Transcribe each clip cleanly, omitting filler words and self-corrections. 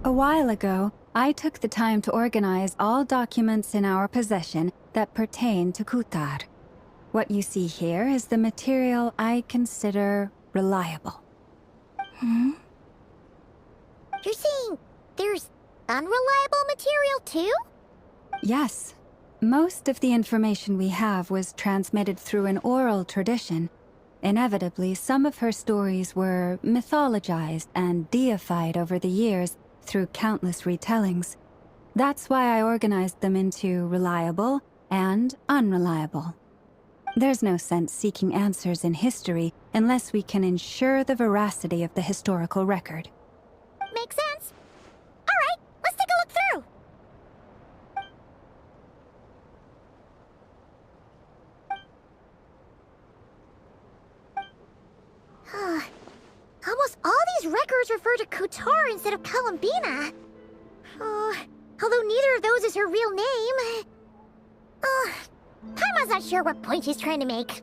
A while ago, I took the time to organize all documents in our possession that pertain to Kutar. What you see here is the material I consider reliable. Hmm? You're saying there's unreliable material too? Yes. Most of the information we have was transmitted through an oral tradition. Inevitably, some of her stories were mythologized and deified over the years through countless retellings. That's why I organized them into reliable and unreliable. There's no sense seeking answers in history unless we can ensure the veracity of the historical record. Makes sense. Alright, let's take a look through. Almost all these records refer to Kutar instead of Columbina. Although neither of those is her real name. Paimon's not sure what point she's trying to make.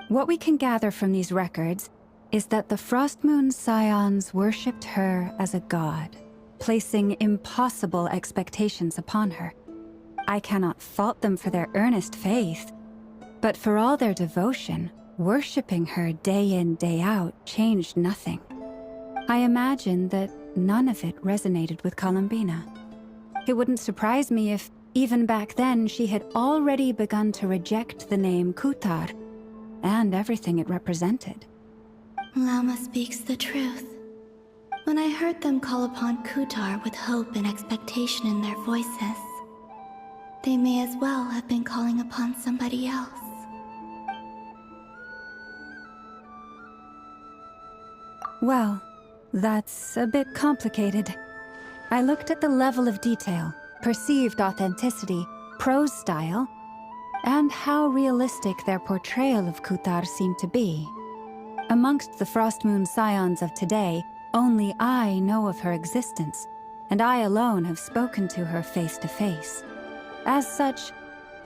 What we can gather from these records is that the Frostmoon Scions worshipped her as a god, placing impossible expectations upon her. I cannot fault them for their earnest faith, but for all their devotion, worshipping her day in, day out changed nothing. I imagine that none of it resonated with Columbina. It wouldn't surprise me if, even back then, she had already begun to reject the name Kutar and everything it represented. Lama speaks the truth. When I heard them call upon Kutar with hope and expectation in their voices, they may as well have been calling upon somebody else. Well, that's a bit complicated. I looked at the level of detail, perceived authenticity, prose style, and how realistic their portrayal of Kutar seemed to be. Amongst the Frostmoon Scions of today, only I know of her existence, and I alone have spoken to her face to face. As such,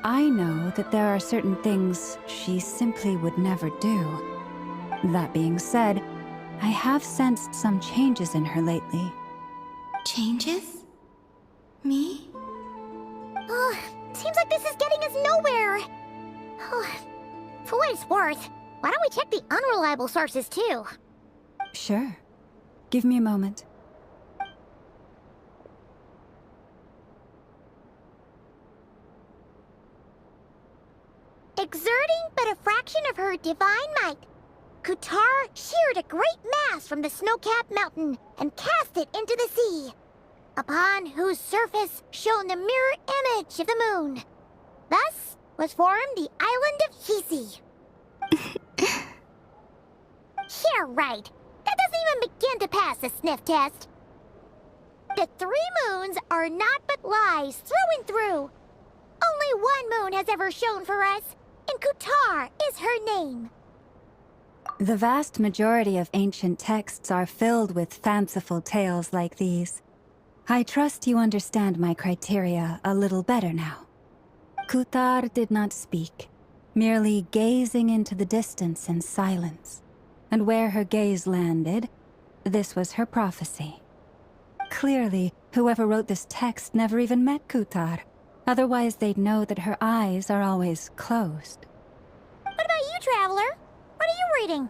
I know that there are certain things she simply would never do. That being said, I have sensed some changes in her lately. Changes? Me? Seems like this is getting us nowhere. For what it's worth, why don't we check the unreliable sources too? Sure. Give me a moment. Exerting but a fraction of her divine might, Kutar sheared a great mass from the snow-capped mountain and cast it into the sea, upon whose surface shone the mirror image of the moon. Thus was formed the island of Hisi. Yeah, right. That doesn't even begin to pass the sniff test. The 3 moons are naught but lies through and through. Only one moon has ever shone for us, and Kutar is her name. The vast majority of ancient texts are filled with fanciful tales like these. I trust you understand my criteria a little better now. Kutar did not speak, merely gazing into the distance in silence. And where her gaze landed, this was her prophecy. Clearly, whoever wrote this text never even met Kutar. Otherwise, they'd know that her eyes are always closed. What about you, Traveler? What are you reading?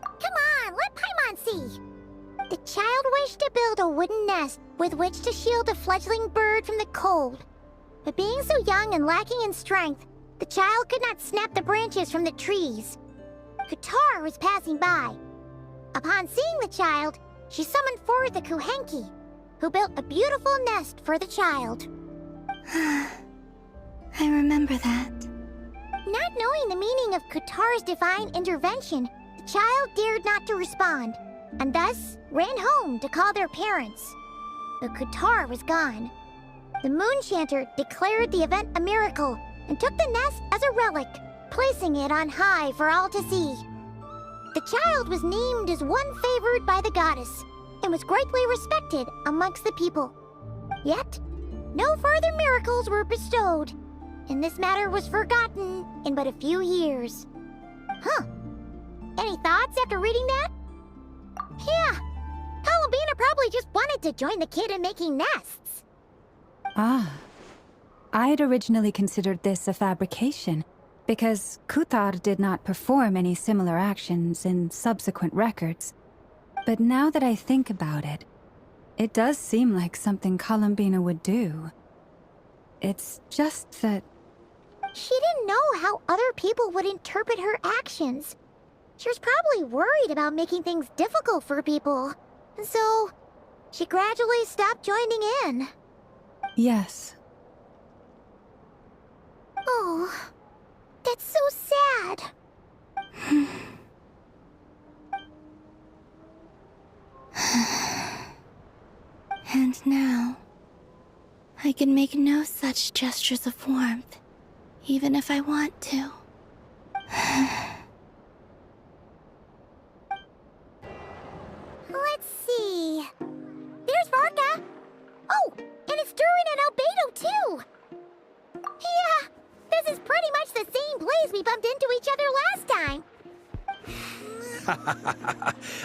Come on, let Paimon see. The child wished to build a wooden nest with which to shield a fledgling bird from the cold. But being so young and lacking in strength, the child could not snap the branches from the trees. Kutar was passing by. Upon seeing the child, she summoned forth the Kuhenki, who built a beautiful nest for the child. I remember that. Not knowing the meaning of Kutar's divine intervention, the child dared not to respond, and thus ran home to call their parents. But Kutar was gone. The moon chanter declared the event a miracle and took the nest as a relic, placing it on high for all to see. The child was named as one favored by the goddess and was greatly respected amongst the people. Yet, no further miracles were bestowed, and this matter was forgotten in but a few years. Huh. Any thoughts after reading that? Yeah. to join the kid in making nests. Ah. I'd originally considered this a fabrication, because Kuthar did not perform any similar actions in subsequent records. But now that I think about it, it does seem like something Columbina would do. It's just that... She didn't know how other people would interpret her actions. She was probably worried about making things difficult for people. And so, she gradually stopped joining in. Yes. Oh, that's so sad. And now, I can make no such gestures of warmth, even if I want to. Let's see. There's Varka. Oh, and it's Durin and Albedo too. Yeah, this is pretty much the same place we bumped into each other last time.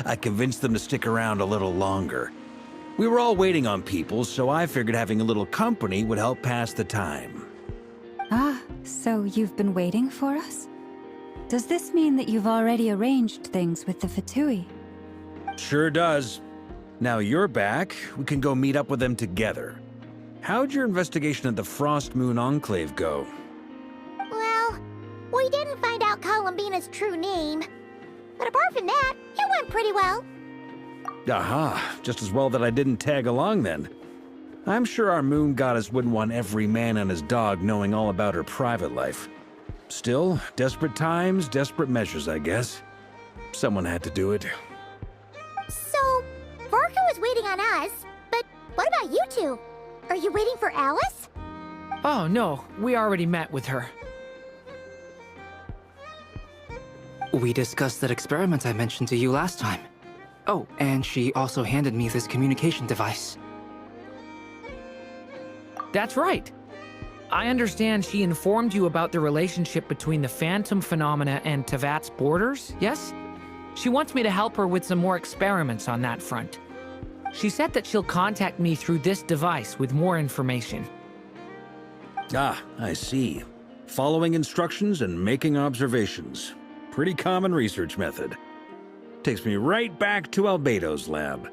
I convinced them to stick around a little longer. We were all waiting on people, so I figured having a little company would help pass the time. Ah, so you've been waiting for us? Does this mean that you've already arranged things with the Fatui? Sure does. Now you're back, we can go meet up with them together. How'd your investigation of the Frost Moon Enclave go? Well, we didn't find out Columbina's true name. But apart from that, it went pretty well. Aha, just as well that I didn't tag along then. I'm sure our moon goddess wouldn't want every man and his dog knowing all about her private life. Still, desperate times, desperate measures, I guess. Someone had to do it. So, Varka was waiting on us, but what about you two? Are you waiting for Alice? Oh, no. We already met with her. We discussed that experiment I mentioned to you last time. Oh, and she also handed me this communication device. That's right. I understand she informed you about the relationship between the phantom phenomena and Tevat's borders, yes? She wants me to help her with some more experiments on that front. She said that she'll contact me through this device with more information. Ah, I see. Following instructions and making observations. Pretty common research method. Takes me right back to Albedo's lab.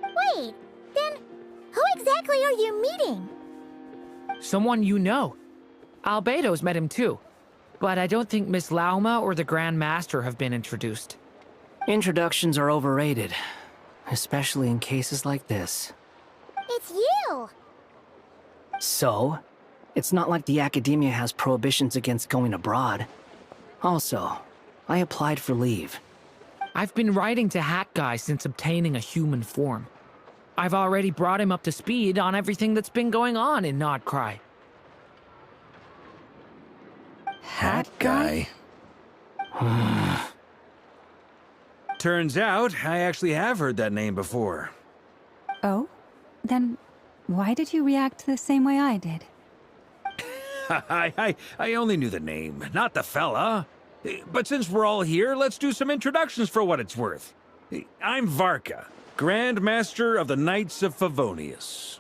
Wait, then who exactly are you meeting? Someone you know. Albedo's met him too. But I don't think Miss Lauma or the Grand Master have been introduced. Introductions are overrated, especially in cases like this. It's you! So, it's not like the Academia has prohibitions against going abroad. Also, I applied for leave. I've been writing to Hat Guy since obtaining a human form. I've already brought him up to speed on everything that's been going on in Nodcry. Hat guy? Turns out, I actually have heard that name before. Oh? Then why did you react the same way I did? I only knew the name, not the fella. But since we're all here, let's do some introductions for what it's worth. I'm Varka, Grand Master of the Knights of Favonius.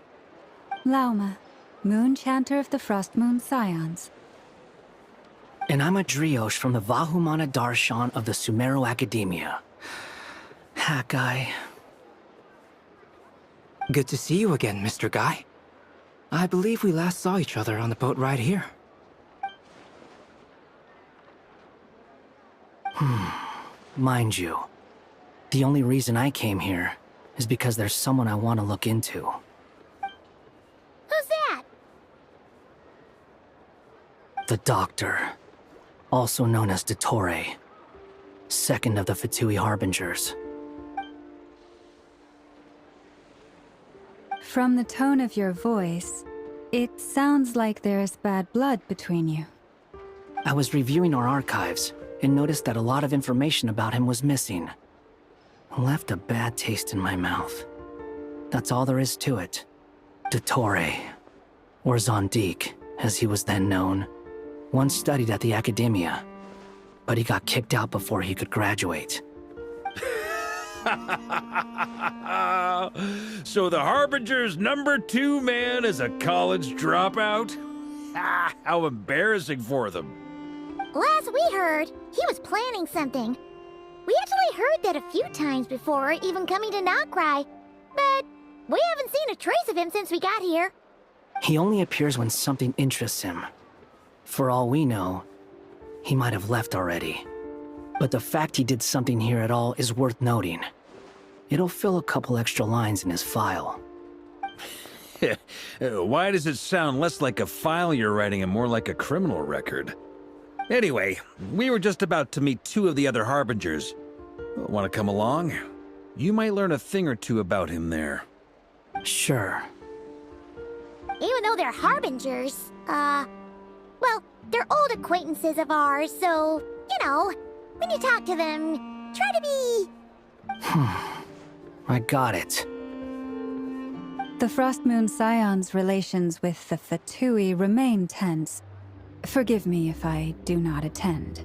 Lauma, Moon Chanter of the Frost Moon Scions. And I'm a Driosh from the Vahumana Darshan of the Sumeru Academia. Hat Guy. Good to see you again, Mr. Guy. I believe we last saw each other on the boat ride here. Mind you, the only reason I came here is because there's someone I want to look into. Who's that? The Doctor, also known as Dottore, second of the Fatui Harbingers. From the tone of your voice, it sounds like there's bad blood between you. I was reviewing our archives and noticed that a lot of information about him was missing. Left a bad taste in my mouth. That's all there is to it. Dottore, or Zondik, as he was then known, once studied at the Academia, but he got kicked out before he could graduate. So the Harbinger's #2 man is a college dropout? Ah, how embarrassing for them. Last we heard, he was planning something. We actually heard that a few times before, even coming to Notcry. But we haven't seen a trace of him since we got here. He only appears when something interests him. For all we know, he might have left already. But the fact he did something here at all is worth noting. It'll fill a couple extra lines in his file. Why does it sound less like a file you're writing and more like a criminal record? Anyway, we were just about to meet 2 of the other Harbingers. Want to come along? You might learn a thing or two about him there. Sure. Even though they're Harbingers, well, they're old acquaintances of ours, so, you know, when you talk to them, try to be... I got it. The Frostmoon Scion's relations with the Fatui remain tense. Forgive me if I do not attend.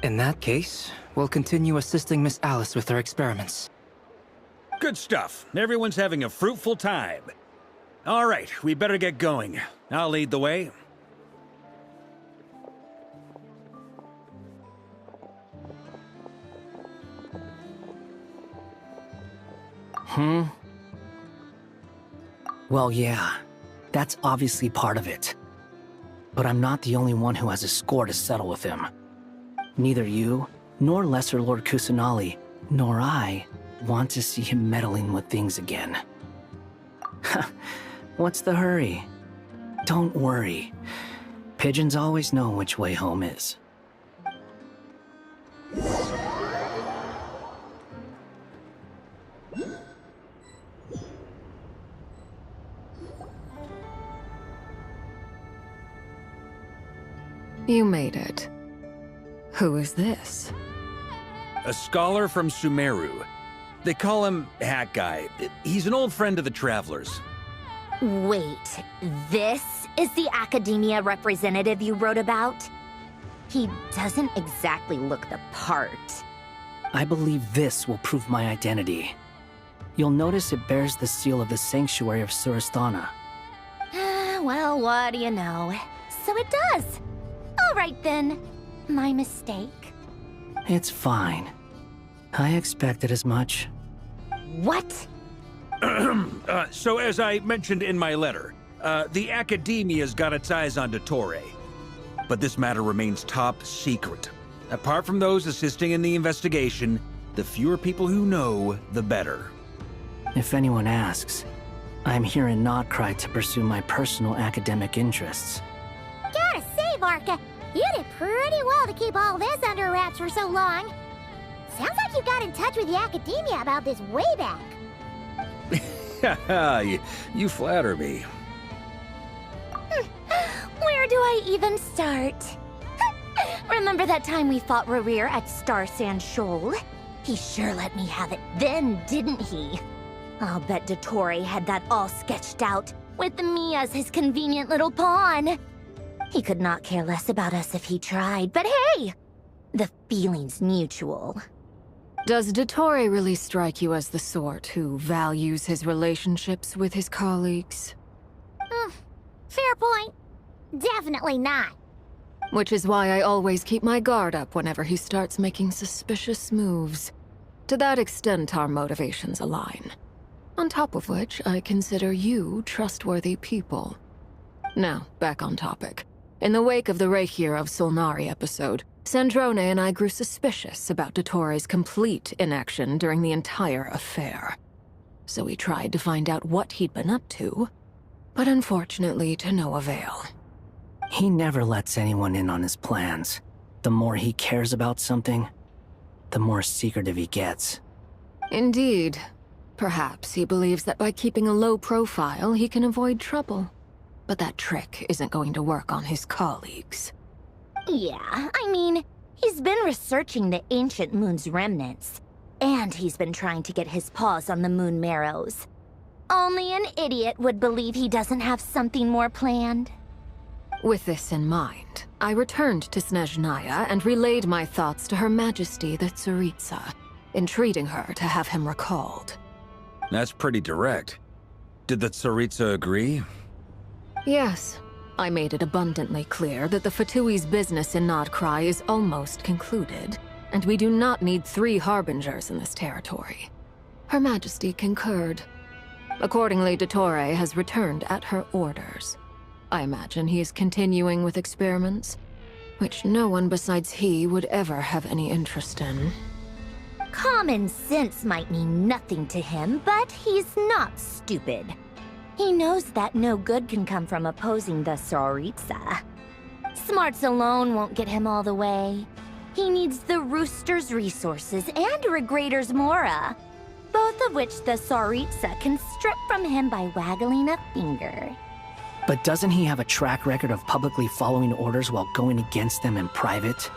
In that case, we'll continue assisting Miss Alice with her experiments. Good stuff. Everyone's having a fruitful time. All right, we better get going. I'll lead the way. Well, yeah. That's obviously part of it. But I'm not the only one who has a score to settle with him. Neither you, nor Lesser Lord Kusanali, nor I want to see him meddling with things again. What's the hurry? Don't worry. Pigeons always know which way home is. You made it. Who is this? A scholar from Sumeru. They call him Hat Guy. He's an old friend of the Travelers. Wait, this is the academia representative you wrote about? He doesn't exactly look the part. I believe this will prove my identity. You'll notice it bears the seal of the Sanctuary of Surasthana. Well, what do you know? So it does. All right then. My mistake. It's fine. I expected as much. What? So as I mentioned in my letter, the Academia's got its eyes on Dottore. But this matter remains top secret. Apart from those assisting in the investigation, the fewer people who know, the better. If anyone asks, I'm here in Notcry to pursue my personal academic interests. Gotta say, Varka, you did pretty well to keep all this under wraps for so long. Sounds like you got in touch with the Academia about this way back. You flatter me. Where do I even start? Remember that time we fought Rerir at Star Sand Shoal? He sure let me have it then, didn't he? I'll bet Dottore had that all sketched out, with me as his convenient little pawn. He could not care less about us if he tried, but hey! The feeling's mutual. Does Dottore really strike you as the sort who values his relationships with his colleagues? Fair point. Definitely not. Which is why I always keep my guard up whenever he starts making suspicious moves. To that extent, our motivations align. On top of which, I consider you trustworthy people. Now, back on topic. In the wake of the Reikir of Solnari episode, Sandrone and I grew suspicious about Dottore's complete inaction during the entire affair. So we tried to find out what he'd been up to, but unfortunately to no avail. He never lets anyone in on his plans. The more he cares about something, the more secretive he gets. Indeed. Perhaps he believes that by keeping a low profile, he can avoid trouble. But that trick isn't going to work on his colleagues. Yeah, I mean, he's been researching the ancient moon's remnants. And he's been trying to get his paws on the moon marrows. Only an idiot would believe he doesn't have something more planned. With this in mind, I returned to Snezhnaya and relayed my thoughts to Her Majesty the Tsaritsa. entreating her to have him recalled. That's pretty direct. Did the Tsaritsa agree? Yes. I made it abundantly clear that the Fatui's business in Nodcry is almost concluded, and we do not need 3 harbingers in this territory. Her Majesty concurred. Accordingly, Dottore has returned at her orders. I imagine he is continuing with experiments, which no one besides he would ever have any interest in. Common sense might mean nothing to him, but he's not stupid. He knows that no good can come from opposing the Tsaritsa. Smarts alone won't get him all the way. He needs the Rooster's resources and Regrator's Mora, both of which the Tsaritsa can strip from him by waggling a finger. But doesn't he have a track record of publicly following orders while going against them in private?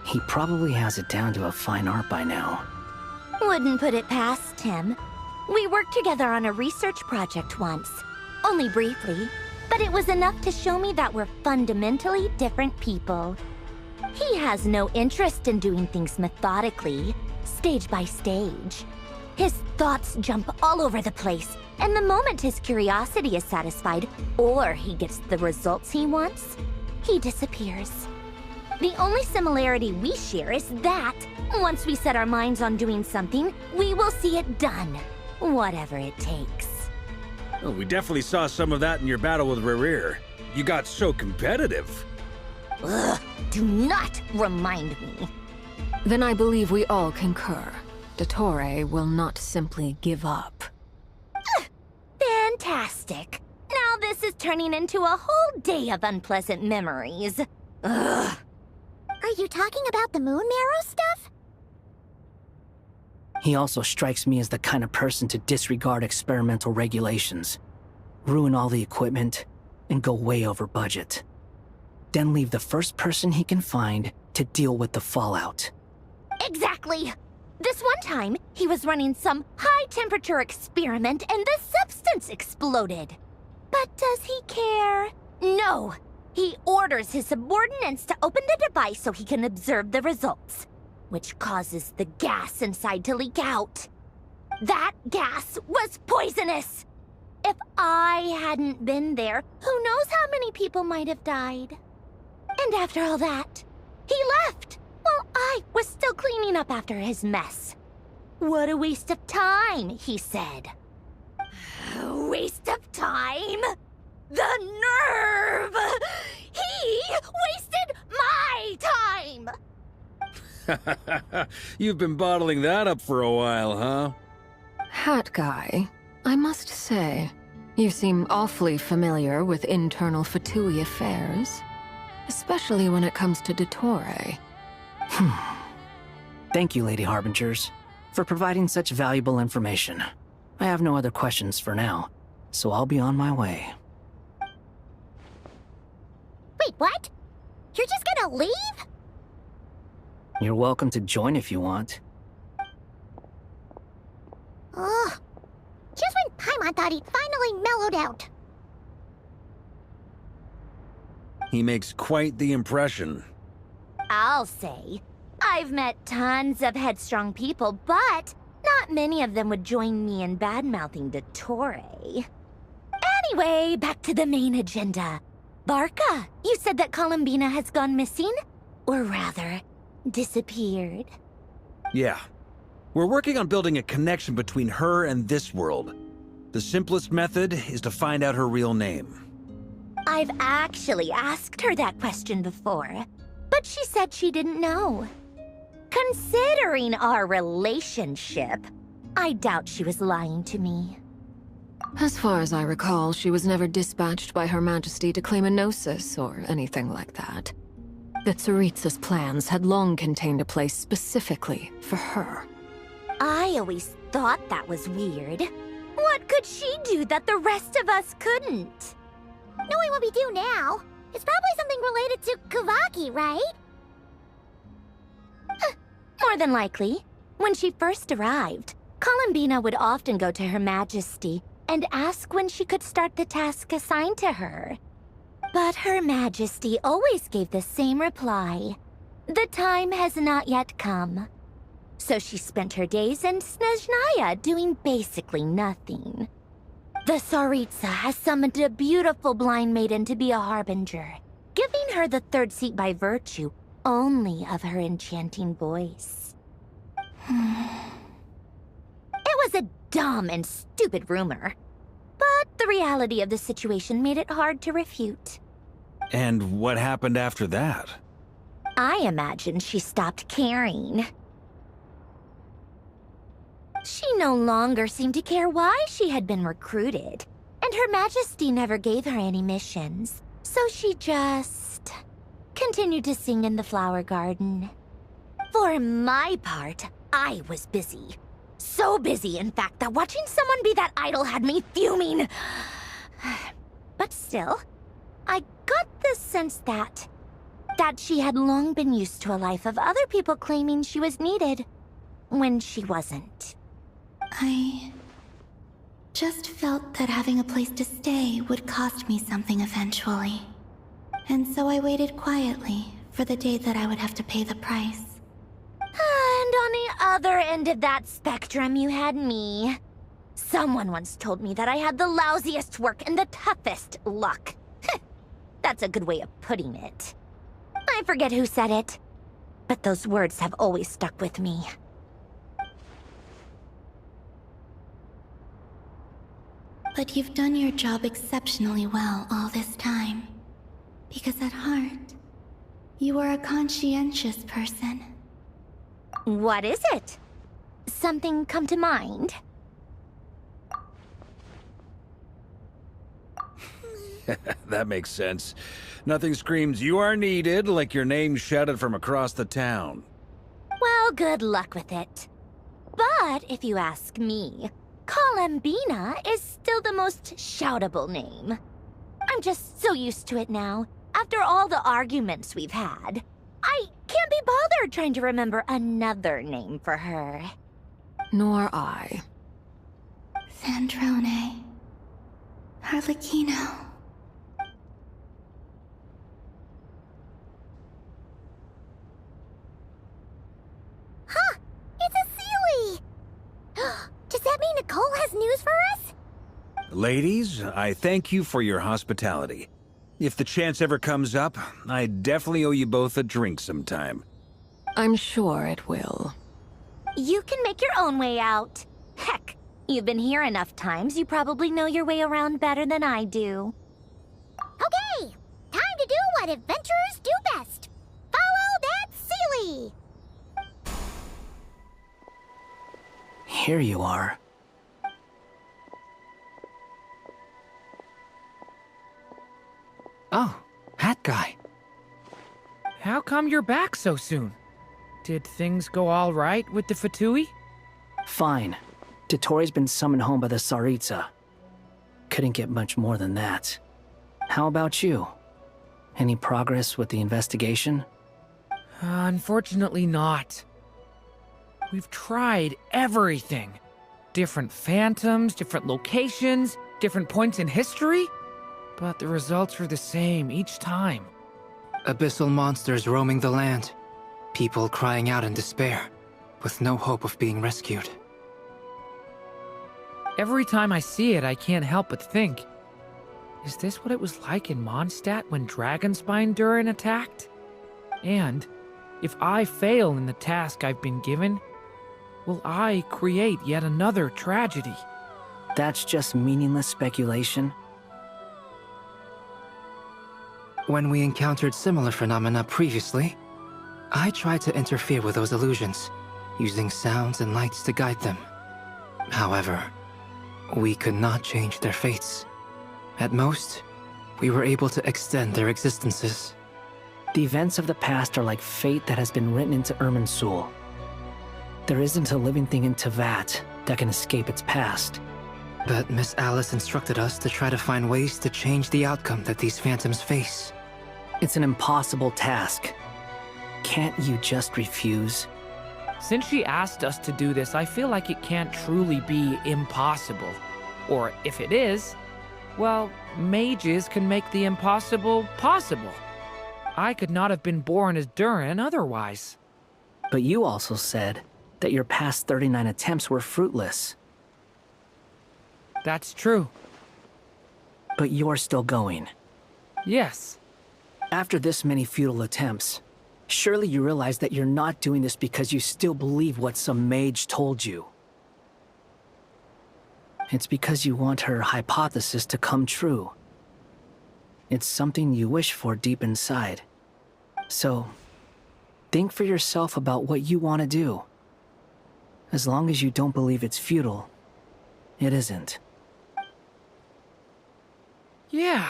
He probably has it down to a fine art by now. Wouldn't put it past him. We worked together on a research project once. Only briefly, but it was enough to show me that we're fundamentally different people. He has no interest in doing things methodically, stage by stage. His thoughts jump all over the place, and the moment his curiosity is satisfied, or he gets the results he wants, he disappears. The only similarity we share is that, once we set our minds on doing something, we will see it done. Whatever it takes. Oh, we definitely saw some of that in your battle with Rerir. You got so competitive. Ugh, do not remind me. Then I believe we all concur. Dottore will not simply give up. Fantastic. Now this is turning into a whole day of unpleasant memories. Ugh. Are you talking about the moon marrow stuff? He also strikes me as the kind of person to disregard experimental regulations, ruin all the equipment, and go way over budget. Then leave the first person he can find to deal with the fallout. Exactly. This one time, he was running some high-temperature experiment and the substance exploded. But does he care? No. He orders his subordinates to open the device so he can observe the results, which causes the gas inside to leak out. That gas was poisonous! If I hadn't been there, who knows how many people might have died. And after all that, he left, while I was still cleaning up after his mess. What a waste of time, he said. Waste of time? The nerve! He wasted my time! You've been bottling that up for a while, huh? Hat guy, I must say, you seem awfully familiar with internal Fatui affairs. Especially when it comes to Dottore. Thank you, Lady Harbingers, for providing such valuable information. I have no other questions for now, so I'll be on my way. Wait, what? You're just gonna leave? You're welcome to join if you want. Ugh. Just when Paimon thought he'd finally mellowed out. He makes quite the impression. I'll say. I've met tons of headstrong people, but not many of them would join me in bad-mouthing Dottore. Anyway, back to the main agenda. Barca, you said that Columbina has gone missing? Or rather, disappeared. Yeah. We're working on building a connection between her and this world. The simplest method is to find out her real name. I've actually asked her that question before, but she said she didn't know. Considering our relationship, I doubt she was lying to me. As far as I recall, she was never dispatched by Her Majesty to claim a gnosis or anything like that. The Tsaritsa's plans had long contained a place specifically for her. I always thought that was weird. What could she do that the rest of us couldn't? Knowing what we do now, it's probably something related to Kavaki, right? More than likely. When she first arrived, Columbina would often go to Her Majesty and ask when she could start the task assigned to her. But Her Majesty always gave the same reply. The time has not yet come. So she spent her days in Snezhnaya doing basically nothing. The Tsaritsa has summoned a beautiful blind maiden to be a harbinger, giving her the third seat by virtue only of her enchanting voice. It was a dumb and stupid rumor, but the reality of the situation made it hard to refute. And what happened after that? I imagine she stopped caring. She no longer seemed to care why she had been recruited, and Her Majesty never gave her any missions, so she just continued to sing in the flower garden. For my part, I was busy. So busy, in fact, that watching someone be that idol had me fuming. But still, I got the sense that she had long been used to a life of other people claiming she was needed when she wasn't. I just felt that having a place to stay would cost me something eventually. And so I waited quietly for the day that I would have to pay the price. And on the other end of that spectrum, you had me. Someone once told me that I had the lousiest work and the toughest luck. That's a good way of putting it. I forget who said it, but those words have always stuck with me. But you've done your job exceptionally well all this time. Because at heart, you are a conscientious person. What is it? Something come to mind? That makes sense. Nothing screams you are needed like your name shouted from across the town. Well, good luck with it. But if you ask me, Kalambina is still the most shoutable name. I'm just so used to it now, after all the arguments we've had. I can't be bothered trying to remember another name for her. Nor I. Sandrone. Harlequino. Huh! It's a Sealy! Does that mean Nicole has news for us? Ladies, I thank you for your hospitality. If the chance ever comes up, I definitely owe you both a drink sometime. I'm sure it will. You can make your own way out. Heck, you've been here enough times, you probably know your way around better than I do. Okay! Time to do what adventurers do best. Follow that Sealy! Here you are. Oh, Hat Guy. How come you're back so soon? Did things go all right with the Fatui? Fine. Dotori's been summoned home by the Tsaritsa. Couldn't get much more than that. How about you? Any progress with the investigation? Unfortunately not. We've tried everything. Different phantoms, different locations, different points in history. But the results are the same each time. Abyssal monsters roaming the land. People crying out in despair, with no hope of being rescued. Every time I see it, I can't help but think, is this what it was like in Mondstadt when Dragonspine Durin attacked? And if I fail in the task I've been given, will I create yet another tragedy? That's just meaningless speculation. When we encountered similar phenomena previously, I tried to interfere with those illusions, using sounds and lights to guide them. However, we could not change their fates. At most, we were able to extend their existences. The events of the past are like fate that has been written into Irminsul. There isn't a living thing in Teyvat that can escape its past. But Miss Alice instructed us to try to find ways to change the outcome that these phantoms face. It's an impossible task. Can't you just refuse? Since she asked us to do this, I feel like it can't truly be impossible. Or if it is, well, mages can make the impossible possible. I could not have been born as Durin otherwise. But you also said that your past 39 attempts were fruitless. That's true. But you're still going. Yes. After this many futile attempts, surely you realize that you're not doing this because you still believe what some mage told you. It's because you want her hypothesis to come true. It's something you wish for deep inside. So, think for yourself about what you want to do. As long as you don't believe it's futile, it isn't. Yeah.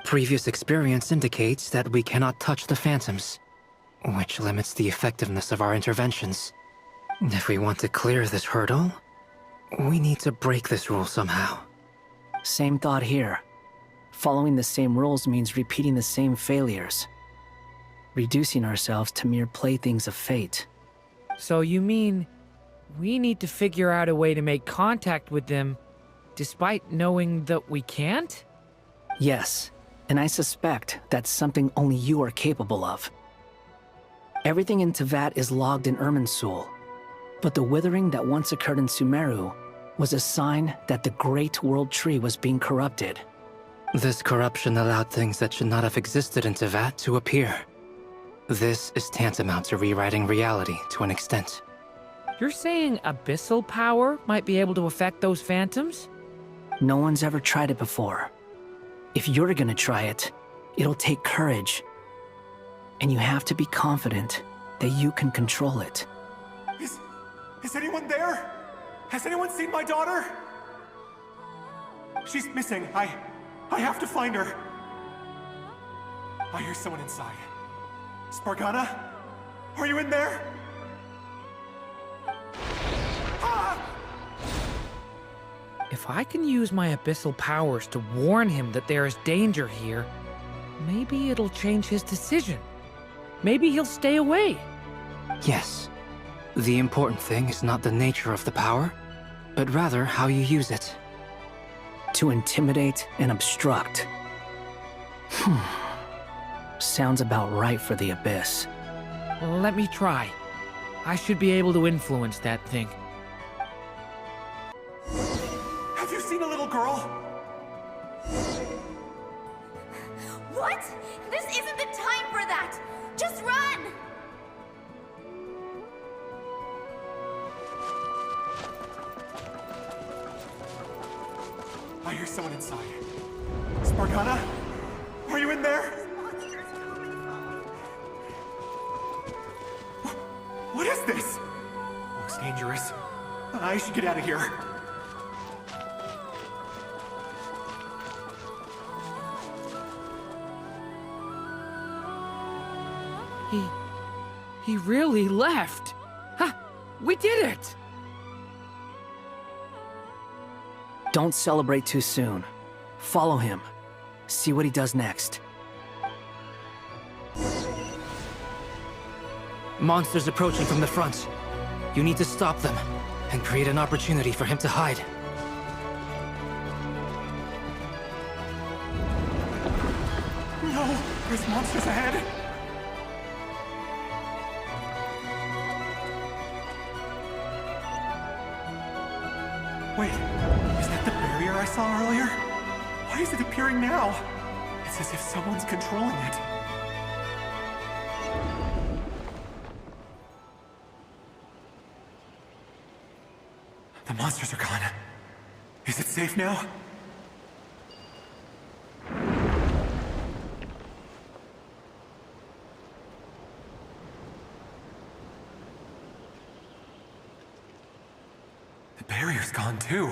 Previous experience indicates that we cannot touch the phantoms, which limits the effectiveness of our interventions. If we want to clear this hurdle, we need to break this rule somehow. Same thought here. Following the same rules means repeating the same failures. Reducing ourselves to mere playthings of fate. So you mean we need to figure out a way to make contact with them despite knowing that we can't? Yes, and I suspect that's something only you are capable of. Everything in Teyvat is logged in Irminsul, but the withering that once occurred in Sumeru was a sign that the Great World Tree was being corrupted. This corruption allowed things that should not have existed in Teyvat to appear. This is tantamount to rewriting reality to an extent. You're saying abyssal power might be able to affect those phantoms? No one's ever tried it before. If you're gonna try it, it'll take courage. And you have to be confident that you can control it. Is anyone there? Has anyone seen my daughter? She's missing. I have to find her. I hear someone inside. Spargana? Are you in there? If I can use my abyssal powers to warn him that there is danger here, maybe it'll change his decision. Maybe he'll stay away. Yes. The important thing is not the nature of the power, but rather how you use it. To intimidate and obstruct. Sounds about right for the Abyss. Let me try. I should be able to influence that thing. Have you seen a little girl? What? This isn't the time for that! Just run! I hear someone inside. Spargana? Are you in there? What is this? Looks dangerous. I should get out of here. He really left. Ha! We did it! Don't celebrate too soon. Follow him. See what he does next. Monsters approaching from the front. You need to stop them and create an opportunity for him to hide. No! There's monsters ahead! Wait, is that the barrier I saw earlier? Why is it appearing now? It's as if someone's controlling it. The monsters are gone. Is it safe now? The barrier's gone too.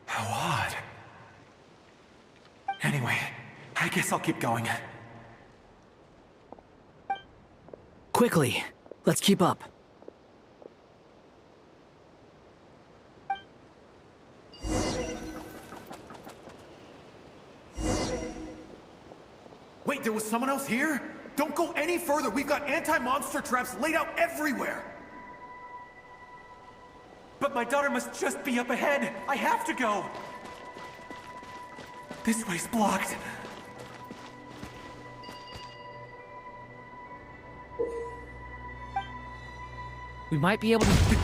How odd. Anyway, I guess I'll keep going. Quickly, let's keep up. Wait, there was someone else here? Don't go any further. We've got anti-monster traps laid out everywhere. But my daughter must just be up ahead. I have to go. This way's blocked. We might be able to...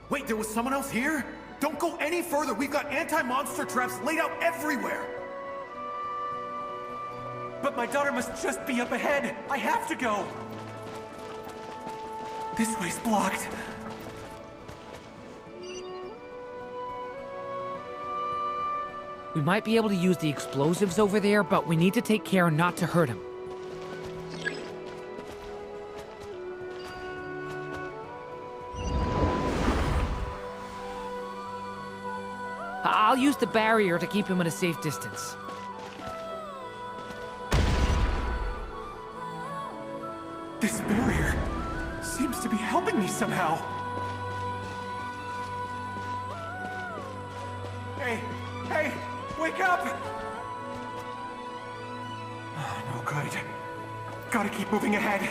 Wait, there was someone else here? Don't go any further. We've got anti-monster traps laid out everywhere. But my daughter must just be up ahead. I have to go. This way's blocked. We might be able to use the explosives over there, but we need to take care not to hurt him. I'll use the barrier to keep him at a safe distance. This barrier seems to be helping me somehow. Hey, wake up! Oh, no good. Gotta keep moving ahead.